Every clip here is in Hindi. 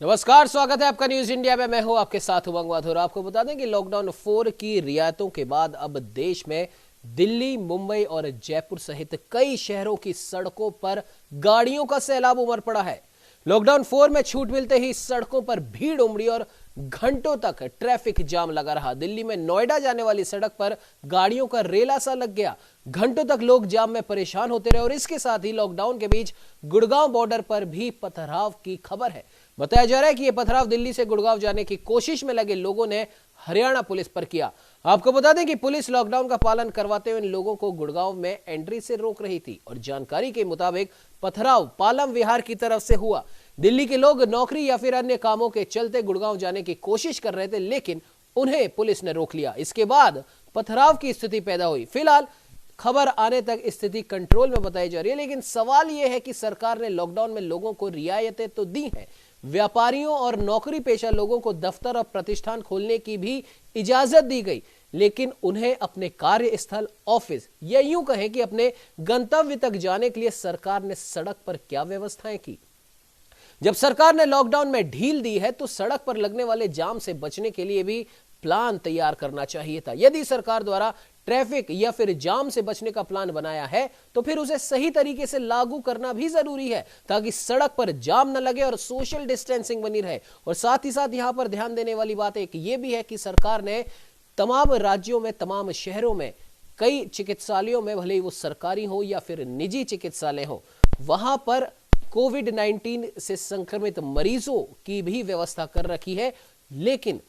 नमस्कार, स्वागत है आपका न्यूज इंडिया में। मैं हूं आपके साथ उमंग माथुर। आपको बता दें कि लॉकडाउन 4 की रियायतों के बाद अब देश में दिल्ली, मुंबई और जयपुर सहित कई शहरों की सड़कों पर गाड़ियों का सैलाब उमड़ पड़ा है। लॉकडाउन 4 में छूट मिलते ही सड़कों पर भीड़ उमड़ी और घंटों तक ट्रैफिक जाम लगा रहा। दिल्ली में नोएडा जाने वाली सड़क पर गाड़ियों का रेला सा लग गया। घंटों तक लोग जाम में परेशान होते रहे और इसके साथ ही लॉकडाउन के बीच गुड़गांव बॉर्डर पर भी पथराव की खबर है। बताया जा रहा है कि यह पथराव दिल्ली से गुड़गांव जाने की कोशिश में लगे लोगों ने हरियाणा पुलिस पर किया। आपको बता दें कि पुलिस लॉकडाउन का पालन करवाते हुए इन लोगों को गुड़गांव में एंट्री से रोक रही थी और जानकारी के मुताबिक पथराव पालम विहार की तरफ से हुआ। दिल्ली के लोग नौकरी या फिर अन्य कामों के चलते गुड़गांव जाने की कोशिश कर रहे थे, लेकिन उन्हें पुलिस ने रोक लिया। इसके बाद पथराव की स्थिति पैदा हुई। फिलहाल खबर आने तक स्थिति कंट्रोल में बताई जा रही है, लेकिन सवाल यह है कि सरकार ने लॉकडाउन में लोगों को रियायतें तो दी हैं, व्यापारियों और नौकरी पेशा लोगों को दफ्तर और प्रतिष्ठान खोलने की भी इजाजत दी गई, लेकिन उन्हें अपने कार्यस्थल, ऑफिस या यूं कहें कि अपने गंतव्य तक जाने के लिए सरकार ने सड़क पर क्या व्यवस्थाएं की। जब सरकार ने लॉकडाउन में ढील दी है तो सड़क पर लगने वाले जाम से बचने के लिए भी प्लान तैयार करना चाहिए था। यदि सरकार द्वारा ट्रैफिक या फिर जाम से बचने का प्लान बनाया है तो फिर उसे सही तरीके से लागू करना भी जरूरी है, ताकि सड़क पर जाम न लगे और सोशल डिस्टेंसिंग बनी रहे। और साथ ही साथ यहां पर ध्यान देने वाली बात एक ये भी है कि सरकार ने तमाम राज्यों में, तमाम शहरों में, कई चिकित्सालयों में, भले ही वो सरकारी हो या फिर निजी चिकित्सालय हो, वहां पर कोविड-19 से संक्रमित मरीजों की भी व्यवस्था कर रखी है। लेकिन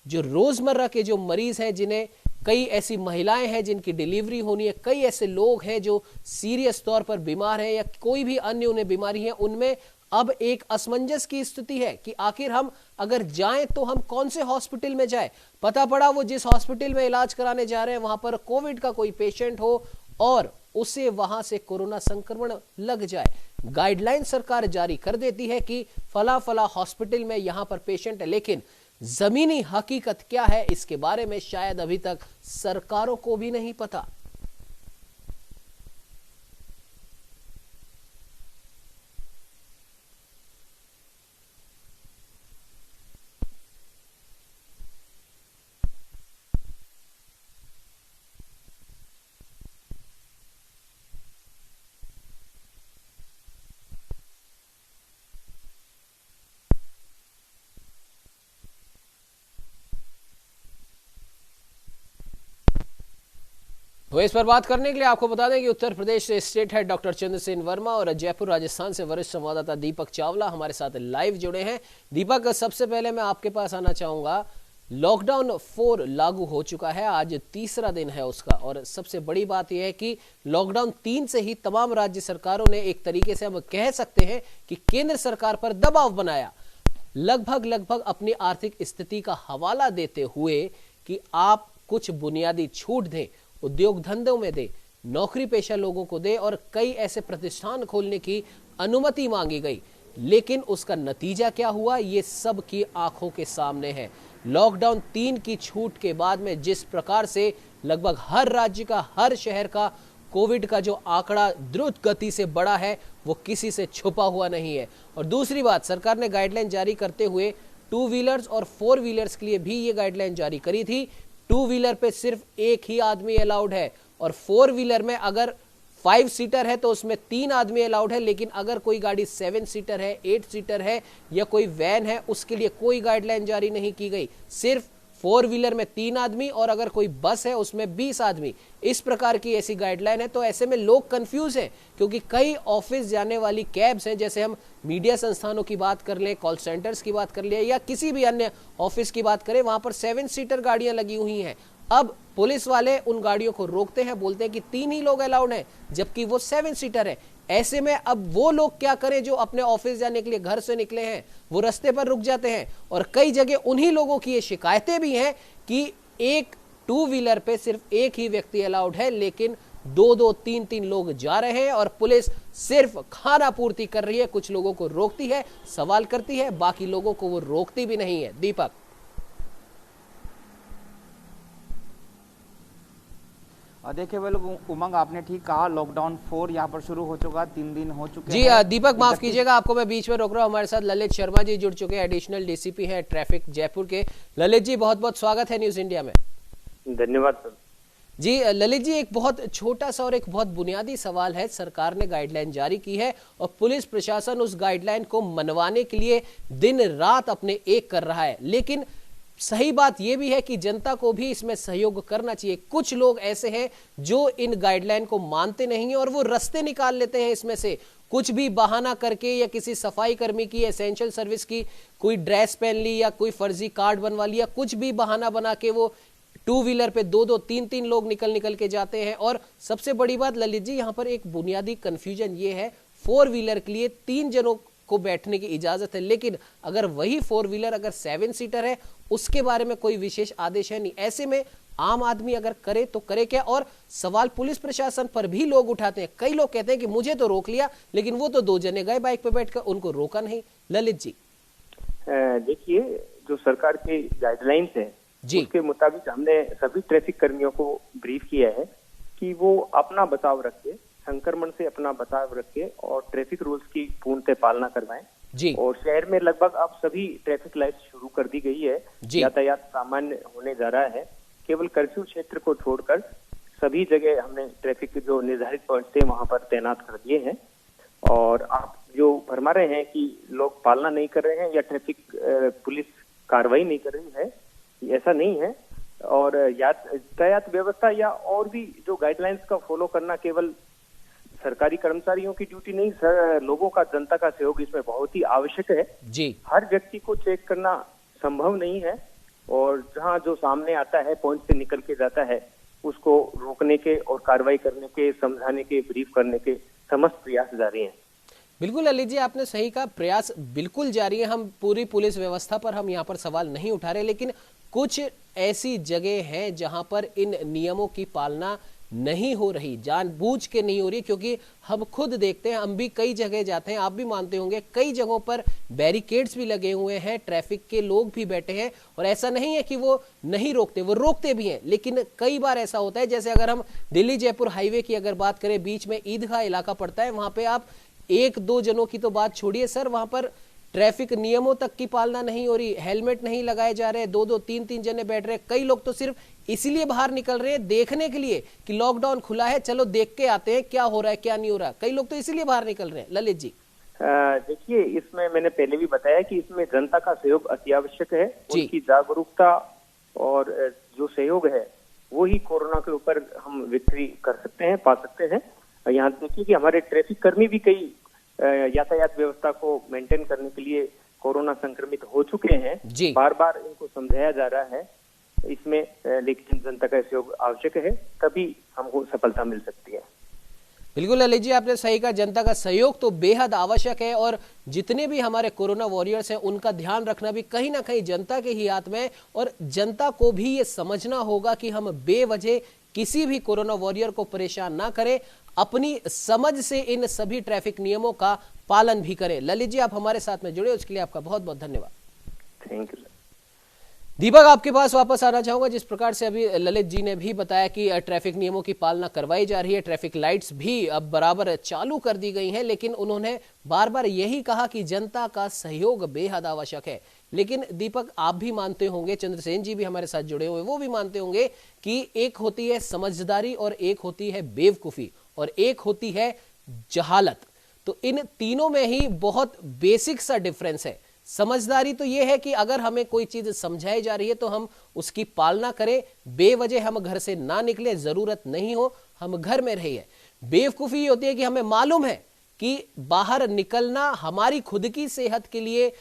जो रोजमर्रा के जो मरीज हैं, जिन्हें कई ऐसी महिलाएं हैं जिनकी डिलीवरी होनी है, कई ऐसे लोग हैं जो सीरियस तौर पर बीमार हैं या कोई भी अन्य उन्हें बीमारी है, उनमें अब एक असमंजस की स्थिति है कि आखिर हम अगर जाएं तो हम कौन से हॉस्पिटल में जाएं। पता पड़ा वो जिस हॉस्पिटल में इलाज कराने जा रहे हैं वहां पर कोविड का कोई पेशेंट हो और उसे वहां से कोरोना संक्रमण लग जाए। गाइडलाइन सरकार जारी कर देती है कि फला फला हॉस्पिटल में यहां पर पेशेंट है, लेकिन जमीनी हकीकत क्या है इसके बारे में शायद अभी तक सरकारों को भी नहीं पता। तो इस पर बात करने के लिए आपको बता दें कि उत्तर प्रदेश से state head doctor Chandrasen Verma और जयपुर राजस्थान से वरिष्ठ संवाददाता दीपक चावला हमारे साथ लाइव जुड़े हैं। दीपक, सबसे पहले मैं आपके पास आना चाहूंगा। लॉकडाउन 4 लागू हो चुका है, आज तीसरा दिन है उसका, और सबसे बड़ी बात यह है कि लॉकडाउन 3 से ही तमाम राज्य सरकारों ने एक तरीके से हम कह सकते हैं कि केंद्र सरकार पर दबाव बनाया, लगभग अपनी आर्थिक स्थिति का हवाला देते हुए कि आप कुछ बुनियादी छूट दें, उद्योग धंधों में दे, नौकरी पेशा लोगों को दे, और कई ऐसे प्रतिष्ठान खोलने की अनुमति मांगी गई। लेकिन उसका नतीजा क्या हुआ ये सब की आंखों के सामने है। लॉकडाउन 3 की छूट के बाद में जिस प्रकार से लगभग हर राज्य का, हर शहर का कोविड का जो आंकड़ा द्रुत गति से बढ़ा है वो किसी से छुपा हुआ नहीं है। और दूसरी बात, सरकार ने गाइडलाइन जारी करते हुए 2 व्हीलर्स और 4 व्हीलर्स के लिए भी ये गाइडलाइन जारी करी थी। 2 व्हीलर पे सिर्फ एक ही आदमी अलाउड है और 4 व्हीलर में अगर 5 सीटर है तो उसमें 3 आदमी अलाउड है, लेकिन अगर कोई गाड़ी 7 सीटर है, 8 सीटर है या कोई वैन है उसके लिए कोई गाइडलाइन जारी नहीं की गई। सिर्फ 4 व्हीलर में 3 आदमी और अगर कोई बस है उसमें 20 आदमी, इस प्रकार की ऐसी गाइडलाइन है। तो ऐसे में लोग कंफ्यूज हैं क्योंकि कई ऑफिस जाने वाली कैब्स हैं, जैसे हम मीडिया संस्थानों की बात कर लें, कॉल सेंटर्स की बात कर लें या किसी भी अन्य ऑफिस की बात करें, वहां पर 7 सीटर गाड़ियां लगी हुई हैं। अब पुलिस वाले उन गाड़ियों को रोकते हैं, बोलते हैं कि 3 ही लोग अलाउड हैं जबकि वो 7 सीटर है। ऐसे में अब वो लोग क्या करें जो अपने ऑफिस जाने के लिए घर से निकले हैं, वो रास्ते पर रुक जाते हैं। और कई जगह उन्हीं लोगों की ये शिकायतें भी हैं कि एक 2 व्हीलर पे सिर्फ एक ही व्यक्ति अलाउड है, लेकिन 2-2, 3-3 लोग जा रहे हैं और पुलिस सिर्फ खाना पूर्ति कर रही है। कुछ लोगों को रोकती है, सवाल करती है, बाकी लोगों को वो रोकती भी नहीं है। दीपक, देखिए वो लोग उमंग आपने ठीक कहा, लॉकडाउन 4 यहाँ पर शुरू हो चुका, 3 दिन हो चुके जी हैं। दीपक माफ कीजिएगा, आपको मैं बीच में रोक रहा हूँ। हमारे साथ ललित शर्मा जी जुड़ चुके हैं, एडिशनल डीसीपी हैं ट्रैफिक जयपुर के। ललित जी बहुत बहुत स्वागत है न्यूज इंडिया में। धन्यवाद सर। जी ललित जी, एक बहुत छोटा सा और एक बहुत बुनियादी सवाल है। सरकार ने गाइडलाइन जारी की है और पुलिस प्रशासन उस गाइडलाइन को मनवाने के लिए दिन रात अपने एक कर रहा है, लेकिन सही बात यह भी है कि जनता को भी इसमें सहयोग करना चाहिए। कुछ लोग ऐसे हैं जो इन गाइडलाइन को मानते नहीं है और वो रास्ते निकाल लेते हैं इसमें से, कुछ भी बहाना करके या किसी सफाई कर्मी की एसेंशियल सर्विस की कोई ड्रेस पहन ली या कोई फर्जी कार्ड बनवा लिया, कुछ भी बहाना बना के वो टू व्हीलर पे दो दो तीन तीन लोग निकल के जाते हैं। और सबसे बड़ी बात ललित जी, यहाँ पर एक बुनियादी कंफ्यूजन ये है, 4 व्हीलर के लिए 3 जनों को बैठने की इजाजत है, लेकिन अगर वही 4 व्हीलर अगर 7 सीटर है उसके बारे में कोई विशेष आदेश है नहीं। ऐसे में आम आदमी अगर करे तो करे क्या? और सवाल पुलिस प्रशासन पर भी लोग उठाते हैं। कई लोग कहते हैं कि मुझे तो रोक लिया, लेकिन वो तो 2 जने गए बाइक पे बैठकर, उनको रोका नहीं। ललित जी देखिए, जो सरकार की गाइडलाइंस है उसके मुताबिक हमने सभी ट्रैफिक कर्मियों को ब्रीफ किया है कि वो अपना बचाव रखे, संक्रमण से अपना बचाव रखे और ट्रैफिक रूल्स की पूर्णतः पालना करवाएं। जी। और शहर में लगभग अब सभी ट्रैफिक लाइट्स शुरू कर दी गई है, यातायात सामान्य होने जा रहा है। केवल कर्फ्यू क्षेत्र को छोड़कर सभी जगह हमने ट्रैफिक के जो निर्धारित पॉइंट थे वहां पर तैनात कर दिए हैं। और आप जो फरमा रहे हैं कि लोग पालना नहीं कर रहे हैं या ट्रैफिक पुलिस कार्रवाई नहीं कर रही है, ऐसा नहीं है। और यातायात व्यवस्था या और भी जो गाइडलाइंस का फॉलो करना केवल सरकारी कर्मचारियों की ड्यूटी नहीं, लोगों का, जनता का सहयोग इसमें बहुत ही आवश्यक है। जी। हर व्यक्ति को चेक करना संभव नहीं है और जहां जो सामने आता है, पॉइंट से निकल के जाता है, उसको रोकने के और कार्रवाई करने के, समझाने के, ब्रीफ करने के समस्त प्रयास जारी हैं। बिल्कुल अली जी, आपने सही कहा, प्रयास बिल्कुल जारी है। हम पूरी पुलिस व्यवस्था पर हम यहाँ पर सवाल नहीं उठा रहे, लेकिन कुछ ऐसी जगह हैं जहां पर इन नियमों की पालना नहीं हो रही, जानबूझ के नहीं हो रही, क्योंकि हम खुद देखते हैं, हम भी कई जगह जाते हैं, आप भी मानते होंगे, कई जगहों पर बैरिकेड्स भी लगे हुए हैं, ट्रैफिक के लोग भी बैठे हैं। और ऐसा नहीं है कि वो नहीं रोकते, वो रोकते भी हैं, लेकिन कई बार ऐसा होता है, जैसे अगर हम दिल्ली जयपुर हाईवे की अगर बात करें, बीच में ईदगाह इलाका पड़ता है, वहां पे आप 1-2 जनों की तो बात छोड़िए सर, वहां पर ट्रैफिक नियमों तक की पालना नहीं हो रही, हेलमेट नहीं लगाए जा रहे, 2-2 3-3 जने बैठ रहे। कई लोग तो सिर्फ इसलिए बाहर निकल रहे हैं देखने के लिए कि लॉकडाउन खुला है, चलो देख के आते हैं क्या हो रहा है क्या नहीं हो रहा। कई लोग तो इसीलिए बाहर निकल रहे हैं। ललित जी देखिए, इसमें मैंने पहले भी बताया कि इसमें जनता का सहयोग अति आवश्यक है। उनकी जागरूकता और जो सहयोग है वो ही कोरोना के ऊपर हम विक्ट्री कर सकते हैं, पा सकते हैं। यहाँ देखिए कि हमारे ट्रैफिक कर्मी भी कई यातायात व्यवस्था को मेंटेन करने के लिए कोरोना संक्रमित हो चुके हैं। बार बार इनको समझाया जा रहा है इसमें, लेकिन जनता का सहयोग आवश्यक है, तभी हमको सफलता मिल सकती है। बिल्कुल ललित जी, आपने सही कहा, जनता का सहयोग तो बेहद आवश्यक है और जितने भी हमारे कोरोना वॉरियर्स हैं उनका ध्यान रखना भी कहीं ना कहीं जनता के ही हाथ में है। और जनता को भी ये समझना होगा कि हम बेवजह किसी भी कोरोना वॉरियर को परेशान ना करें, अपनी समझ से इन सभी ट्रैफिक नियमों का पालन भी करें। ललित जी, आप हमारे साथ में जुड़े, उसके लिए आपका बहुत बहुत धन्यवाद। Thank you. दीपक, आपके पास वापस आना चाहूंगा। जिस प्रकार से अभी ललित जी ने भी बताया कि ट्रैफिक नियमों की पालना करवाई जा रही है, ट्रैफिक लाइट्स भी अब बराबर चालू कर दी गई हैं, लेकिन उन्होंने बार बार यही कहा कि जनता का सहयोग बेहद आवश्यक है। लेकिन दीपक, आप भी मानते होंगे, चंद्रसेन जी भी हमारे साथ जुड़े हुए, वो भी मानते होंगे कि एक होती है समझदारी और एक होती है बेवकूफी और एक होती है जहालत। तो इन तीनों में ही बहुत बेसिक सा डिफरेंस है। समझदारी तो यह है कि अगर हमें कोई चीज समझाई जा रही है तो हम उसकी पालना करें, बेवजह हम घर से ना निकले, जरूरत नहीं हो हम घर में रहिए। बेवकूफी होती है कि हमें मालूम है कि बाहर निकलना हमारी खुद की सेहत के लिए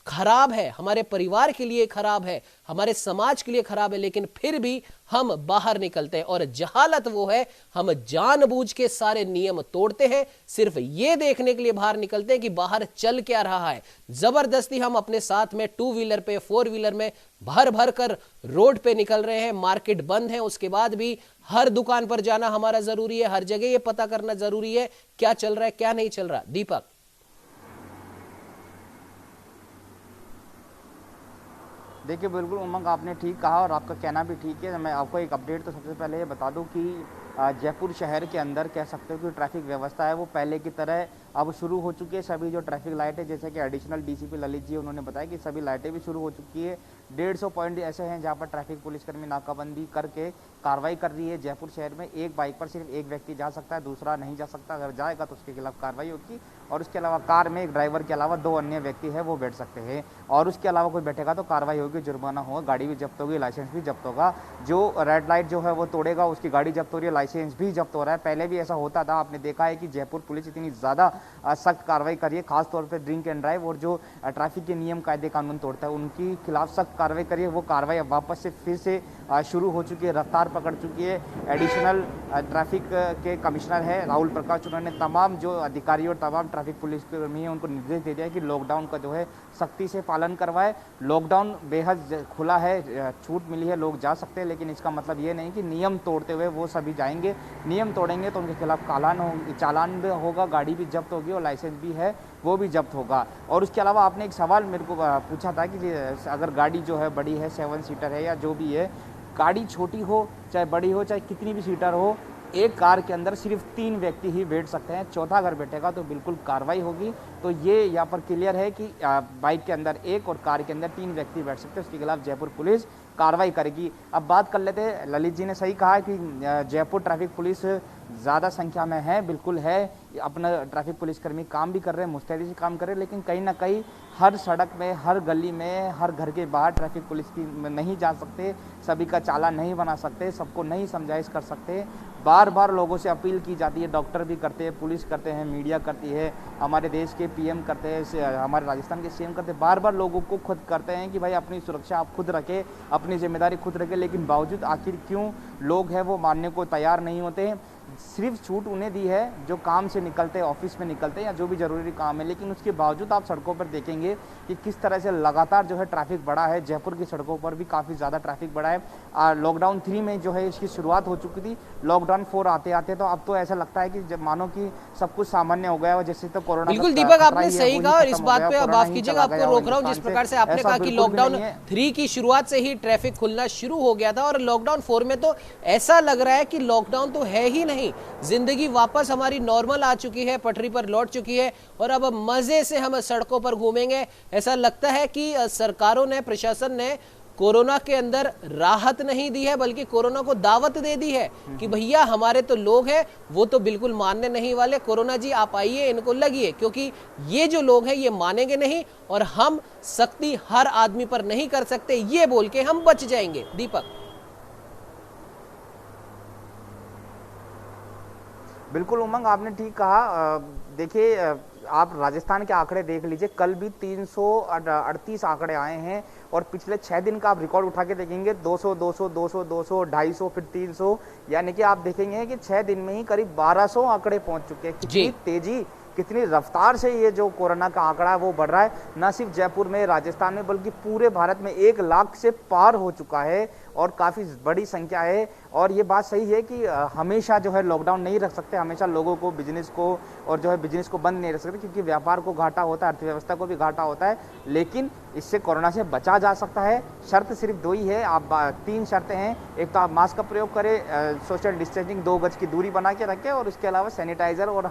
खराब है, हमारे परिवार के लिए खराब है, हमारे समाज के लिए खराब है, लेकिन फिर भी हम बाहर निकलते हैं। और जहालत वो है, हम जानबूझ के सारे नियम तोड़ते हैं, सिर्फ ये देखने के लिए बाहर निकलते हैं कि बाहर चल क्या रहा है। जबरदस्ती हम अपने साथ में 2 व्हीलर पे, 4 व्हीलर में भर भर कर रोड पे निकल रहे हैं। मार्केट बंद है, उसके बाद भी हर दुकान पर जाना हमारा जरूरी है, हर जगह ये पता करना जरूरी है क्या चल रहा है क्या नहीं चल रहा। दीपक देखिए, बिल्कुल उमंग, आपने ठीक कहा और आपका कहना भी ठीक है। मैं आपको एक अपडेट तो सबसे पहले ये बता दूं कि जयपुर शहर के अंदर कह सकते हो कि ट्रैफिक व्यवस्था है वो पहले की तरह अब शुरू हो चुकी है। सभी जो ट्रैफिक लाइटें, जैसे कि एडिशनल डीसीपी ललित जी उन्होंने बताया कि सभी लाइटें भी शुरू हो चुकी है। 150 पॉइंट ऐसे हैं जहां पर ट्रैफिक पुलिसकर्मी नाकाबंदी करके कार्रवाई कर रही है। जयपुर शहर में एक बाइक पर सिर्फ एक व्यक्ति जा सकता है, दूसरा नहीं जा सकता। अगर जाएगा तो उसके खिलाफ कार्रवाई होगी। और उसके अलावा कार में एक ड्राइवर के अलावा 2 अन्य व्यक्ति है वो बैठ सकते हैं, और उसके अलावा कोई बैठेगा तो कार्रवाई होगी, जुर्माना होगा, गाड़ी भी जब्त होगी, लाइसेंस भी जब्त होगा। जो रेड लाइट जो है वो तोड़ेगा उसकी गाड़ी जब्त हो रही है, लाइसेंस भी जब्त हो रहा है। पहले भी ऐसा होता था, आपने देखा है कि जयपुर पुलिस इतनी ज़्यादा सख्त कार्रवाई करिए, खासतौर पर ड्रिंक एंड ड्राइव और जो ट्रैफिक के नियम कायदे कानून तोड़ता है उनकी खिलाफ सख्त कार्रवाई करिए। वो कार्रवाई अब वापस से फिर से शुरू हो चुकी है, रफ्तार पकड़ चुकी है। एडिशनल ट्रैफिक के कमिश्नर है राहुल प्रकाश, उन्होंने तमाम जो अधिकारी और तमाम ट्रैफिक पुलिसकर्मी हैं उनको निर्देश दे दिया है कि लॉकडाउन का जो है सख्ती से पालन करवाए। लॉकडाउन बेहद खुला है, छूट मिली है, लोग जा सकते हैं, लेकिन इसका मतलब ये नहीं कि नियम तोड़ते हुए वो सभी जाएंगे। नियम तोड़ेंगे तो उनके खिलाफ चालान भी होगा, गाड़ी भी जब्त होगी और लाइसेंस भी है वो भी जब्त होगा। और उसके अलावा आपने एक सवाल मेरे को पूछा था कि अगर गाड़ी जो है बड़ी है, 7 सीटर है या जो भी है, गाड़ी छोटी हो चाहे बड़ी हो चाहे कितनी भी सीटर हो, एक कार के अंदर सिर्फ 3 व्यक्ति ही बैठ सकते हैं। चौथा अगर बैठेगा तो बिल्कुल कार्रवाई होगी। तो ये यहाँ पर क्लियर है कि बाइक के अंदर 1 और कार के अंदर 3 व्यक्ति बैठ सकते हैं, उसके खिलाफ जयपुर पुलिस कार्रवाई करेगी। अब बात कर लेते हैं, ललित जी ने सही कहा कि जयपुर ट्रैफिक पुलिस ज़्यादा संख्या में है, बिल्कुल है। अपना ट्रैफिक पुलिसकर्मी काम भी कर रहे हैं, मुस्तैदी से काम कर रहे हैं, लेकिन कहीं ना कहीं हर सड़क में, हर गली में, हर घर के बाहर ट्रैफिक पुलिस की नहीं जा सकते, सभी का चालान नहीं बना सकते, सबको नहीं समझाइश कर सकते। बार बार लोगों से अपील की जाती है, डॉक्टर भी करते हैं, पुलिस करते हैं, मीडिया करती है, हमारे देश के पीएम करते हैं, हमारे राजस्थान के सीएम करते हैं, बार बार लोगों को खुद करते हैं कि भाई अपनी सुरक्षा आप खुद रखें, अपनी जिम्मेदारी खुद रखें। लेकिन बावजूद आखिर क्यों लोग हैं वो मानने को तैयार नहीं होते हैं। सिर्फ छूट उन्हें दी है जो काम से निकलते हैं, ऑफिस में निकलते हैं या जो भी जरूरी काम है, लेकिन उसके बावजूद आप सड़कों पर देखेंगे कि किस तरह से लगातार जो है ट्रैफिक बढ़ा है। जयपुर की सड़कों पर भी काफ़ी ज़्यादा ट्रैफिक बढ़ा है। लॉकडाउन 3 में जो है इसकी शुरुआत हो चुकी थी, लॉकडाउन 4 आते आते तो अब तो ऐसा लगता है कि जब मानो कि सब कुछ सामान्य हो गया हो, जैसे तो कोरोना। बिल्कुल दीपक, आपने सही कहा और इस बात पे माफ कीजिएगा, आपको रोक रहा हूँ। जिस प्रकार से आपने कहा कि लॉकडाउन 3 की शुरुआत से ही ट्रैफिक खुलना शुरू हो गया था और लॉकडाउन 4 में तो ऐसा लग रहा है कि लॉकडाउन तो है ही नहीं, जिंदगी वापस हमारी नॉर्मल आ चुकी है, पटरी पर लौट चुकी है और अब मजे से हम सड़कों पर घूमेंगे। ऐसा लगता है कि सरकारों ने, प्रशासन ने कोरोना के अंदर राहत नहीं दी है बल्कि कोरोना को दावत दे दी है कि भैया हमारे तो लोग हैं, वो तो बिल्कुल मानने नहीं वाले, कोरोना जी आप आइए, इनको लगिए, क्योंकि ये जो लोग हैं ये मानेंगे नहीं और हम सख्ती हर आदमी पर नहीं कर सकते, ये बोल के हम बच जाएंगे। दीपक बिल्कुल उमंग, आपने ठीक कहा। देखिए, आप राजस्थान के आंकड़े देख लीजिए, कल भी 338 आंकड़े आए हैं और पिछले 6 दिन का आप रिकॉर्ड उठा के देखेंगे 200, 200, 200, 200, 250, फिर 300, यानी कि आप देखेंगे कि 6 दिन में ही करीब 1200 आंकड़े पहुंच चुके हैं। कितनी तेजी, कितनी रफ्तार से ये जो कोरोना का आंकड़ा है वो बढ़ रहा है। न सिर्फ जयपुर में, राजस्थान में, बल्कि पूरे भारत में 1 लाख से पार हो चुका है और काफ़ी बड़ी संख्या है। और ये बात सही है कि हमेशा जो है लॉकडाउन नहीं रख सकते, हमेशा लोगों को, बिजनेस को और जो है बिजनेस को बंद नहीं रख सकते, क्योंकि व्यापार को घाटा होता है, अर्थव्यवस्था को भी घाटा होता है। लेकिन इससे कोरोना से बचा जा सकता है। शर्त सिर्फ 2 ही है, आप 3 शर्तें हैं। एक तो आप मास्क का प्रयोग करें, सोशल डिस्टेंसिंग 2 गज की दूरी बना के रखें और उसके अलावा सैनिटाइजर और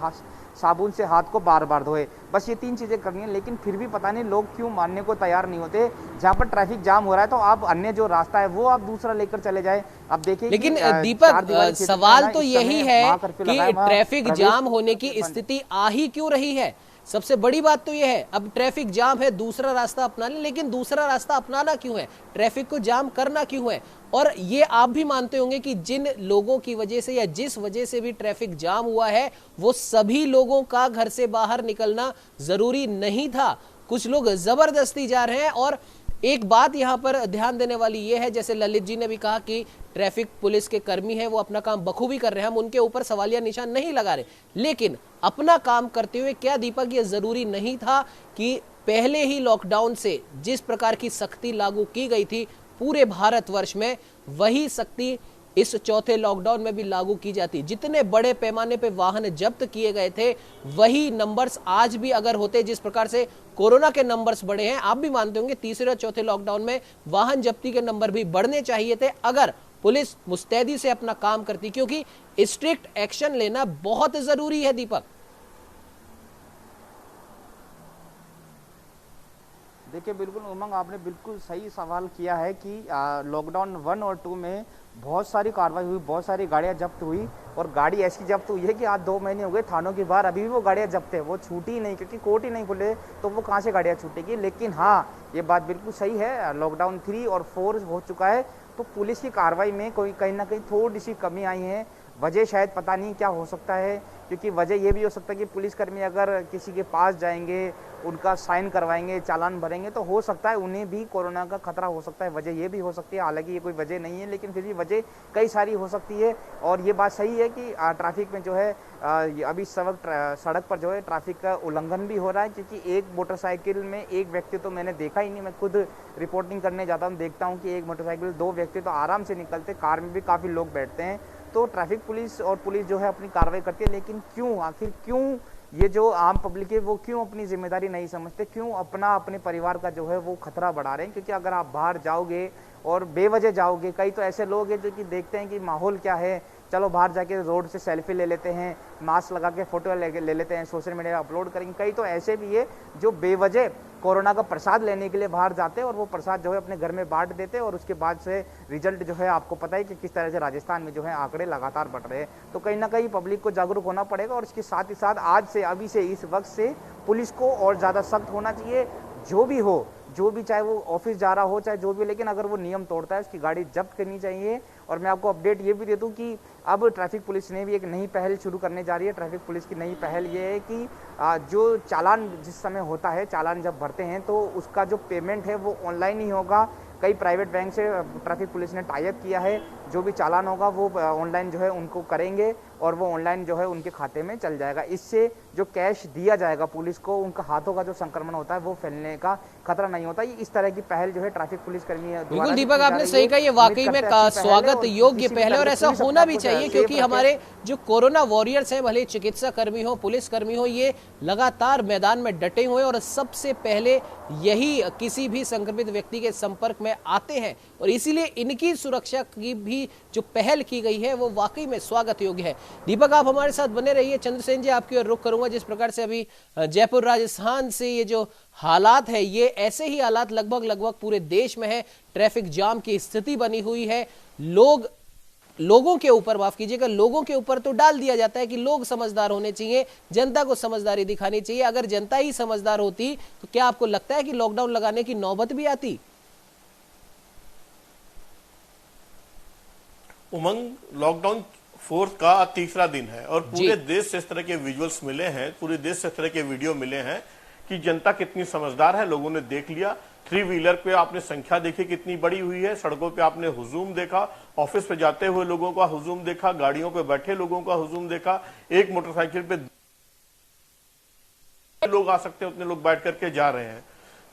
साबुन से हाथ को बार बार धोए। बस ये 3 चीज़ें करनी है। लेकिन फिर भी पता नहीं लोग क्यों मानने को तैयार नहीं होते। जहाँ पर ट्रैफिक जाम हो रहा है तो आप अन्य जो रास्ता है वो आप दूसरा लेकर चले जाए। अब देखिए, लेकिन दीपक सवाल तो यही है कि ट्रैफिक जाम होने की स्थिति आ ही क्यों रही है। सबसे बड़ी बात तो यह है, अब ट्रैफिक जाम है, दूसरा रास्ता अपना लें, लेकिन दूसरा रास्ता अपनाना क्यों है, ट्रैफिक को जाम करना क्यों है। और ये आप भी मानते होंगे कि जिन लोगों की वजह से या जिस वजह से भी ट्रैफिक जाम हुआ है वो सभी लोगों का घर से बाहर निकलना जरूरी नहीं था। कुछ लोग जबरदस्ती जा रहे हैं। और एक बात यहां पर ध्यान देने वाली यह है, जैसे ललित जी ने भी कहा कि ट्रैफिक पुलिस के कर्मी हैं वो अपना काम बखूबी कर रहे हैं, हम उनके ऊपर सवालिया निशान नहीं लगा रहे, लेकिन अपना काम करते हुए क्या दीपक ये जरूरी नहीं था कि पहले ही लॉकडाउन से जिस प्रकार की सख्ती लागू की गई थी पूरे भारतवर्ष में, वही सख्ती इस चौथे लॉकडाउन में भी लागू की जाती। जितने बड़े पैमाने पे वाहन जब्त किए गए थे वही नंबर्स आज भी अगर होते, जिस प्रकार से कोरोना के नंबर्स बढ़े हैं, आप भी मानते होंगे तीसरे और चौथे लॉकडाउन में वाहन जब्ती के नंबर भी बढ़ने चाहिए थे अगर पुलिस मुस्तैदी से अपना काम करती, क्योंकि स्ट्रिक्ट एक्शन लेना बहुत जरूरी है। दीपक, देखिए बिल्कुल उमंग, आपने बिल्कुल सही सवाल किया है कि लॉकडाउन 1 और 2 में बहुत सारी कार्रवाई हुई, बहुत सारी गाड़ियां जब्त हुई, और गाड़ी ऐसी जब्त हुई है कि आज 2 महीने हो गए थानों के बाहर, अभी भी वो गाड़ियां जब्त है, वो छूटी ही नहीं, क्योंकि कोर्ट ही नहीं खुले तो वो कहाँ से गाड़ियां छूटेगी। लेकिन हाँ, ये बात बिल्कुल सही है, लॉकडाउन 3 और 4 हो चुका है तो पुलिस की कार्रवाई में कोई कहीं ना कहीं थोड़ी सी कमी आई है। वजह शायद पता नहीं क्या हो सकता है, क्योंकि वजह ये भी हो सकता है कि पुलिसकर्मी अगर किसी के पास जाएंगे, उनका साइन करवाएंगे, चालान भरेंगे, तो हो सकता है उन्हें भी कोरोना का खतरा हो सकता है। वजह ये भी हो सकती है, हालांकि ये कोई वजह नहीं है, लेकिन फिर भी वजह कई सारी हो सकती है। और ये बात सही है कि ट्रैफिक में जो है अभी सड़क पर जो है ट्रैफिक का उल्लंघन भी हो रहा है, क्योंकि एक मोटरसाइकिल में एक व्यक्ति तो मैंने देखा ही नहीं, मैं खुद रिपोर्टिंग करने जाता हूँ, देखता हूँ कि एक मोटरसाइकिल 2 व्यक्ति तो आराम से निकलते, कार में भी काफ़ी लोग बैठते हैं। तो ट्रैफिक पुलिस और पुलिस जो है अपनी कार्रवाई करती है, लेकिन क्यों, आखिर क्यों ये जो आम पब्लिक है वो क्यों अपनी जिम्मेदारी नहीं समझते, क्यों अपने परिवार का जो है वो खतरा बढ़ा रहे हैं। क्योंकि अगर आप बाहर जाओगे और बेवजह जाओगे, कई तो ऐसे लोग हैं जो कि देखते हैं कि माहौल क्या है, चलो बाहर जाके रोड से सेल्फी ले लेते हैं, मास्क लगा के फोटो ले लेते हैं, सोशल मीडिया अपलोड करेंगे। कई तो ऐसे भी है जो बेवजह कोरोना का प्रसाद लेने के लिए बाहर जाते हैं और वो प्रसाद जो है अपने घर में बांट देते हैं, और उसके बाद से रिजल्ट जो है आपको पता है कि किस तरह से राजस्थान में जो है आंकड़े लगातार बढ़ रहे हैं। तो कहीं ना कहीं पब्लिक को जागरूक होना पड़ेगा, और इसके साथ ही साथ आज से, अभी से, इस वक्त से पुलिस को और ज़्यादा सख्त होना चाहिए। जो भी हो, जो भी, चाहे वो ऑफिस जा रहा हो, चाहे जो भी, लेकिन अगर वो नियम तोड़ता है उसकी गाड़ी जब्त करनी चाहिए। और मैं आपको अपडेट ये भी दे दूं कि अब ट्रैफिक पुलिस ने भी एक नई पहल शुरू करने जा रही है। ट्रैफिक पुलिस की नई पहल ये है कि जो चालान जिस समय होता है, चालान जब भरते हैं तो उसका जो पेमेंट है वो ऑनलाइन ही होगा। कई प्राइवेट बैंक से ट्रैफिक पुलिस ने टाई अप किया है, जो भी चालान होगा वो ऑनलाइन जो है उनको करेंगे और वो ऑनलाइन जो है उनके खाते में चल जाएगा। इससे जो कैश दिया जाएगा पुलिस को, उनका हाथों का जो संक्रमण होता है वो फैलने का खतरा नहीं होता। इस तरह की पहल जो है ट्रैफिक पुलिस कर्मी, बिल्कुल दीपक, आपने सही कहा, ये वाकई में स्वागत योग्य पहल है और ऐसा होना भी चाहिए, क्योंकि हमारे जो कोरोना वॉरियर्स हैं, भले चिकित्सा कर्मी हो, पुलिस कर्मी हो, ये लगातार मैदान में डटे हुए और सबसे पहले यही किसी भी संक्रमित व्यक्ति के संपर्क में आते हैं, और इसीलिए इनकी सुरक्षा की भी जो पहल की गई है वो वाकई में स्वागत योग्य है। दीपक, आप हमारे साथ बने रहिए। चंद्रसेन जी, आपकी ओर रुख करूंगा। जिस प्रकार से अभी जयपुर राजस्थान से ये जो हालात है, ये ऐसे ही हालात लगभग पूरे देश में है। ट्रैफिक जाम की स्थिति बनी हुई है। लोगों के ऊपर, माफ कीजिएगा, लोगों के ऊपर तो डाल दिया जाता है कि लोग समझदार होने चाहिए, जनता को समझदारी दिखानी चाहिए। अगर जनता ही समझदार होती तो क्या आपको लगता है कि लॉकडाउन लगाने की नौबत भी आती? उमंग, लॉकडाउन 4 का तीसरा दिन है और पूरे देश से इस तरह के विजुअल्स मिले हैं, पूरे देश से इस तरह के वीडियो मिले हैं कि जनता कितनी समझदार है, लोगों ने देख लिया। 3 व्हीलर पे आपने संख्या देखी कितनी बड़ी हुई है, सड़कों पे आपने हुजूम देखा, ऑफिस पे जाते हुए लोगों का हुजूम देखा, गाड़ियों पे बैठे लोगों का हुजूम देखा। एक मोटरसाइकिल पे लोग आ सकते हैं उतने लोग बैठ करके जा रहे हैं।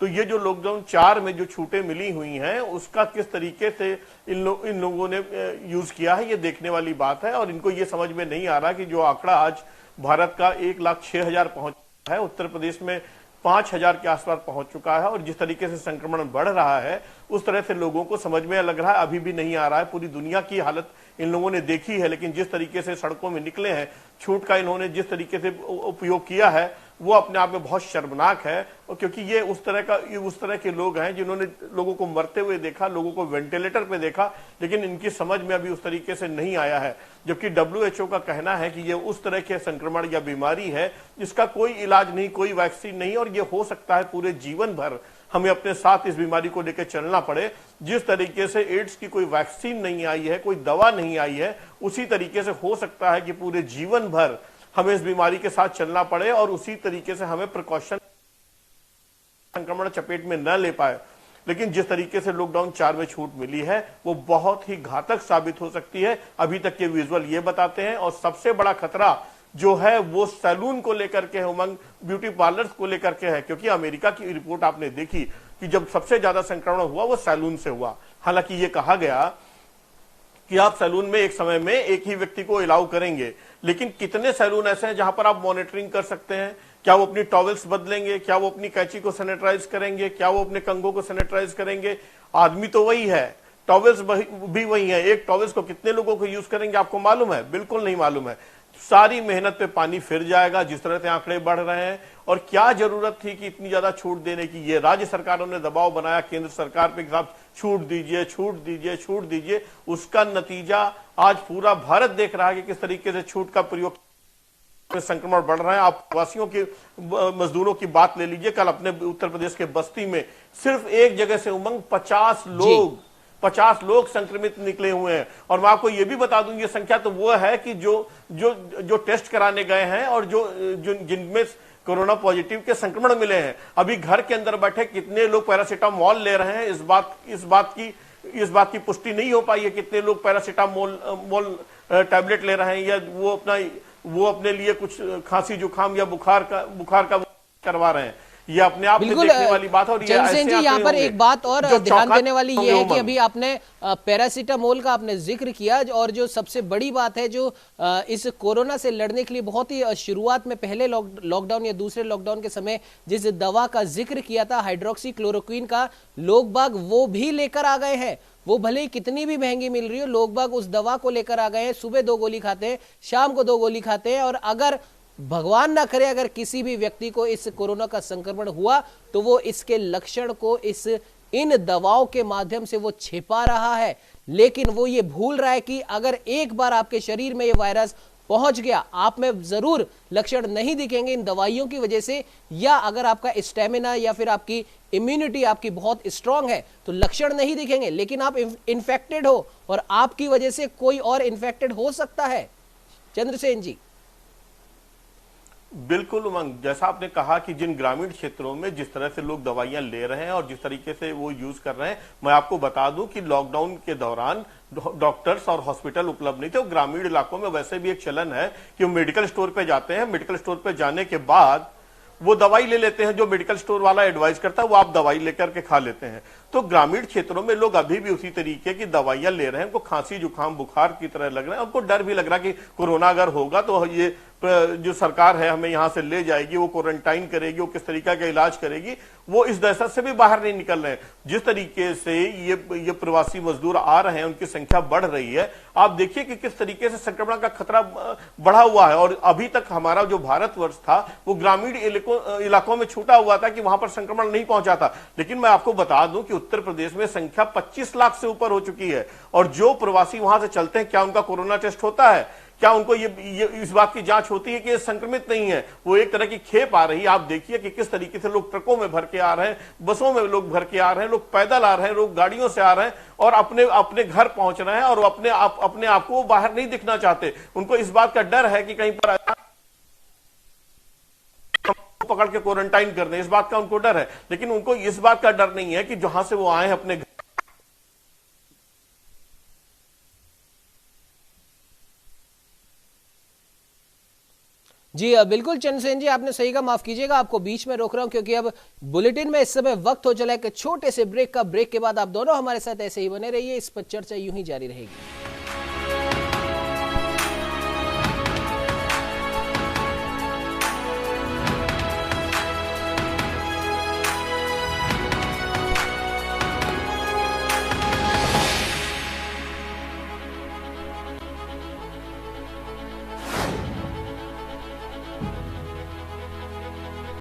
तो ये जो लॉकडाउन 4 में जो छूटें मिली हुई हैं, उसका किस तरीके से इन लोगों ने यूज किया है, ये देखने वाली बात है। और इनको ये समझ में नहीं आ रहा कि जो आंकड़ा आज भारत का 1,06,000 पहुंच है, उत्तर प्रदेश में 5,000 के आसपास पहुंच चुका है, और जिस तरीके से संक्रमण बढ़ रहा है उस तरह से लोगों को समझ में लग रहा है अभी भी नहीं आ रहा है। पूरी दुनिया की हालत इन लोगों ने देखी है, लेकिन जिस तरीके से सड़कों में निकले हैं, छूट का इन्होंने जिस तरीके से उपयोग किया है, वो अपने आप में बहुत शर्मनाक है। और क्योंकि ये उस तरह के लोग हैं जिन्होंने लोगों को मरते हुए देखा, लोगों को वेंटिलेटर पे देखा, लेकिन इनकी समझ में अभी उस तरीके से नहीं आया है। जबकि WHO का कहना है कि ये उस तरह के संक्रमण या बीमारी है जिसका कोई इलाज नहीं, कोई वैक्सीन नहीं, और ये हो सकता है पूरे जीवन भर हमें अपने साथ इस बीमारी को लेकर चलना पड़े। जिस तरीके से एड्स की कोई वैक्सीन नहीं आई है, कोई दवा नहीं आई है, उसी तरीके से हो सकता है कि पूरे जीवन भर हमें इस बीमारी के साथ चलना पड़े और उसी तरीके से हमें प्रिकॉशन, संक्रमण चपेट में न ले पाए। लेकिन जिस तरीके से लॉकडाउन 4 में छूट मिली है वो बहुत ही घातक साबित हो सकती है, अभी तक के विजुअल ये बताते हैं। और सबसे बड़ा खतरा जो है वो सैलून को लेकर के, उमंग, ब्यूटी पार्लर्स को लेकर के है, क्योंकि अमेरिका की रिपोर्ट आपने देखी कि जब सबसे ज्यादा संक्रमण हुआ वो सैलून से हुआ। हालांकि ये कहा गया कि आप सैलून में एक समय में एक ही व्यक्ति को अलाउ करेंगे, लेकिन कितने सैलून ऐसे हैं जहां पर आप मॉनिटरिंग कर सकते हैं? क्या वो अपनी टॉवेल्स बदलेंगे? क्या वो अपनी कैंची को सैनिटाइज करेंगे? क्या वो अपने कंघों को सैनिटाइज करेंगे? आदमी तो वही है, टॉवेल्स भी वही है। एक टॉवेल्स को कितने लोगों को यूज करेंगे आपको मालूम है? बिल्कुल नहीं मालूम है। सारी मेहनत पे पानी फिर जाएगा जिस तरह से आंकड़े बढ़ रहे हैं। और क्या जरूरत थी कि इतनी ज्यादा छूट देने की? ये राज्य सरकारों ने दबाव बनाया केंद्र सरकार पे कि साहब छूट दीजिए, छूट दीजिए, छूट दीजिए। उसका नतीजा आज पूरा भारत देख रहा है कि किस तरीके से छूट का प्रयोग संक्रमण बढ़ रहा है। आप प्रवासियों के मजदूरों की बात ले लीजिए। कल अपने उत्तर प्रदेश के बस्ती में सिर्फ एक जगह से उमंग 50 लोग संक्रमित निकले हुए हैं। और मैं आपको यह भी बता दूं, ये संख्या तो वो है कि जो टेस्ट कराने गए हैं और जिनमें कोरोना पॉजिटिव के संक्रमण मिले हैं। अभी घर के अंदर बैठे कितने लोग पैरासीटामोल ले रहे हैं, इस बात की पुष्टि नहीं हो पाई है। कितने लोग पैरासीटामोल टैबलेट ले रहे हैं या वो अपने लिए कुछ खांसी जुकाम या बुखार का करवा रहे हैं। ये अपने आप में देखने वाली बात है। और चंद्रसेन जी, यहाँ पर एक बात और ध्यान देने वाली ये है कि अभी आपने पैरासीटामोल का आपने जिक्र किया, और जो सबसे बड़ी बात है जो इस कोरोना से लड़ने के लिए बहुत ही शुरुआत में पहले लॉकडाउन या दूसरे लॉकडाउन के समय जिस दवा का जिक्र किया था हाइड्रोक्सी क्लोरोक्विन का, लोग बाग वो भी लेकर आ गए हैं। वो भले ही कितनी भी महंगी मिल रही हो, लोग बाग उस दवा को लेकर आ गए हैं। सुबह 2 गोली खाते हैं, शाम को 2 गोली खाते हैं। और अगर भगवान ना करे अगर किसी भी व्यक्ति को इस कोरोना का संक्रमण हुआ तो वो इसके लक्षण को इन दवाओं के माध्यम से वो छिपा रहा है। लेकिन वो ये भूल रहा है कि अगर एक बार आपके शरीर में ये वायरस पहुंच गया, आप में जरूर लक्षण नहीं दिखेंगे इन दवाइयों की वजह से, या अगर आपका स्टेमिना या फिर आपकी इम्यूनिटी आपकी बहुत स्ट्रांग है तो लक्षण नहीं दिखेंगे। लेकिन आप इन्फेक्टेड हो और आपकी वजह से कोई और इन्फेक्टेड हो सकता है। चंद्रसेन जी, बिल्कुल उमंग, जैसा आपने कहा कि जिन ग्रामीण क्षेत्रों में जिस तरह से लोग दवाइयां ले रहे हैं और जिस तरीके से वो यूज कर रहे हैं, मैं आपको बता दूं कि लॉकडाउन के दौरान डॉक्टर्स और हॉस्पिटल उपलब्ध नहीं थे। ग्रामीण इलाकों में वैसे भी एक चलन है कि वो मेडिकल स्टोर पे जाते हैं, मेडिकल स्टोर पे जाने के बाद वो दवाई ले लेते हैं, जो मेडिकल स्टोर वाला एडवाइस करता है वो आप दवाई लेकर के खा लेते हैं। तो ग्रामीण क्षेत्रों में लोग अभी भी उसी तरीके की दवाइयां ले रहे हैं। उनको खांसी जुकाम बुखार की तरह लग रहा है, उनको डर भी लग रहा है कि कोरोना अगर होगा तो ये जो सरकार है हमें यहां से ले जाएगी, वो क्वारंटाइन करेगी, वो किस तरीके का इलाज करेगी। वो इस दहशत से भी बाहर नहीं निकल रहे हैं। जिस तरीके से ये प्रवासी मजदूर आ रहे हैं, उनकी संख्या बढ़ रही है। आप देखिए कि किस तरीके से संक्रमण का खतरा बढ़ा हुआ है। और अभी तक हमारा जो भारतवर्ष था वो ग्रामीण इलाकों में छूटा हुआ था कि वहां पर संक्रमण नहीं पहुंचा था। लेकिन मैं आपको बता दूं कि उत्तर प्रदेश में संख्या 25 लाख से ऊपर हो चुकी है। और जो प्रवासी वहां से चलते हैं, क्या उनका कोरोना टेस्ट होता है? क्या उनको ये इस बात की जांच होती है कि ये संक्रमित नहीं है? वो एक तरह की खेप आ रही है। आप देखिए कि किस तरीके से लोग ट्रकों में भर के आ रहे हैं, बसों में लोग भर के आ रहे हैं, लोग पैदल आ रहे हैं, लोग गाड़ियों से आ रहे हैं और अपने घर पहुंच रहे हैं और अपने आप को बाहर नहीं दिखना चाहते। उनको इस बात का डर है कि कहीं पर पकड़ के क्वारंटाइन कर दें, इस बात का उनको डर है। लेकिन उनको इस बात का डर नहीं है कि जहां से वो आए हैं अपने जी बिल्कुल चंद्रसेन जी, आपने सही कहा। माफ कीजिएगा, आपको बीच में रोक रहा हूं क्योंकि अब बुलेटिन में इस समय वक्त हो चला है कि छोटे से ब्रेक का। ब्रेक के बाद आप दोनों हमारे साथ ऐसे ही बने रहिए, इस पर चर्चा यूं ही जारी रहेगी।